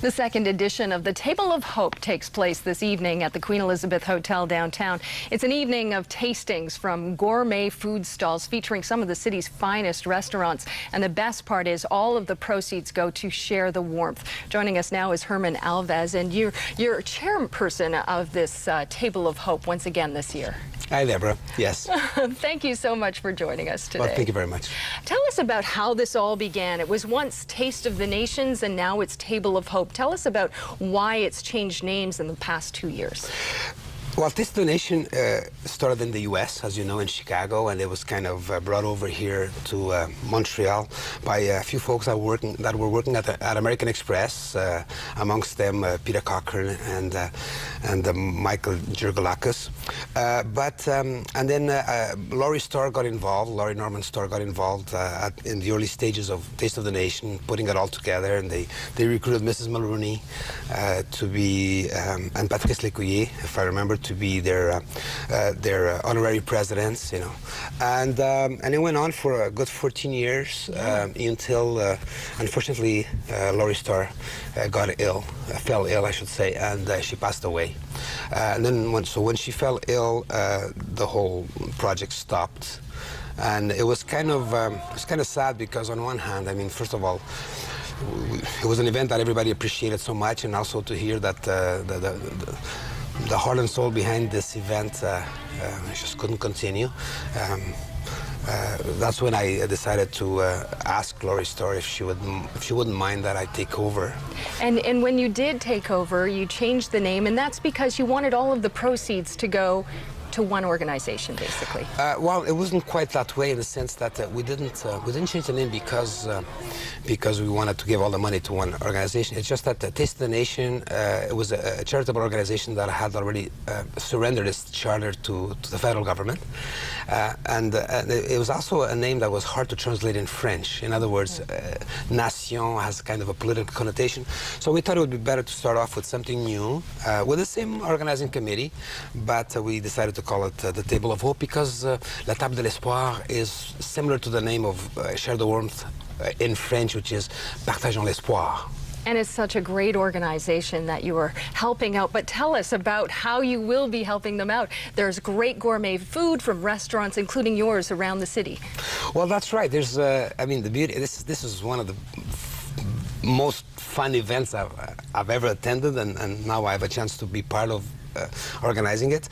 The second edition of the Table of Hope takes place this evening at the Queen Elizabeth Hotel downtown. It's an evening of tastings from gourmet food stalls featuring some of the city's finest restaurants. And the best part is all of the proceeds go to share the warmth. Joining us now is Herman Alves, and you're chairperson of this Table of Hope once again this year. Hi, Deborah. Yes. Thank you so much for joining us today. Well, thank you very much. Tell us about how this all began. It was once Taste of the Nations, and now it's Table of Hope. Tell us about why it's changed names in the past 2 years. Well, Taste of the Nation started in the U.S., as you know, in Chicago, and it was kind of brought over here to Montreal by a few folks that were working at American Express, amongst them Peter Cochran and Michael Gergolakis. And then Laurie Starr got involved. Laurie Norman Starr got involved in the early stages of Taste of the Nation, putting it all together, and they recruited Mrs. Mulrooney to be and Patrice Lécuyer, if I remember, to be their honorary presidents, you know, and it went on for a good 14 years until, unfortunately, Laurie Starr fell ill, I should say, and she passed away. And then when she fell ill, the whole project stopped, and it was kind of sad because on one hand, I mean, first of all, it was an event that everybody appreciated so much, and also to hear that the heart and soul behind this event just couldn't continue. That's when I decided to ask Laurie Starr if she wouldn't mind that I take over. And when you did take over, you changed the name, and that's because you wanted all of the proceeds to go to one organization, basically. Well, it wasn't quite that way in the sense that we didn't change the name because we wanted to give all the money to one organization. It's just that Taste of the Nation, it was a charitable organization that had already surrendered its charter to the federal government, and it was also a name that was hard to translate in French. In other words, Nation has kind of a political connotation, so we thought it would be better to start off with something new, with the same organizing committee, but we decided to call it the Table of Hope because La Table de l'Espoir is similar to the name of Share the Warmth in French, which is Partageons l'Espoir. And it's such a great organization that you are helping out. But tell us about how you will be helping them out. There's great gourmet food from restaurants, including yours, around the city. Well, that's right. There's, I mean, the beauty. This is one of the most fun events I've ever attended, and now I have a chance to be part of organizing it.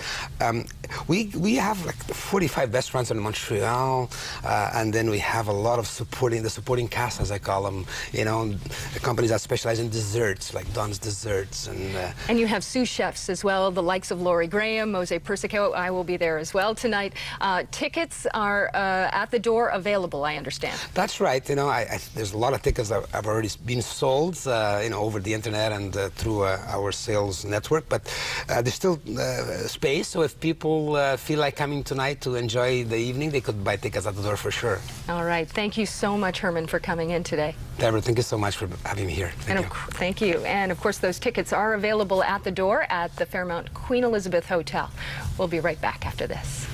We have like 45 restaurants in Montreal, and then we have a lot of supporting cast, as I call them, you know, the companies that specialize in desserts, like Don's Desserts. And you have sous chefs as well, the likes of Laurie Graham, Mose Persico. I will be there as well tonight. Tickets are at the door available, I understand. That's right. You know, there's a lot of tickets that have already been sold, you know, over the internet and through our sales network, but there's still space, so if people feel like coming tonight to enjoy the evening, they could buy tickets at the door for sure. All right. Thank you so much, Herman, for coming in today. Deborah, thank you so much for having me here. Thank you. And of course, those tickets are available at the door at the Fairmount Queen Elizabeth Hotel. We'll be right back after this.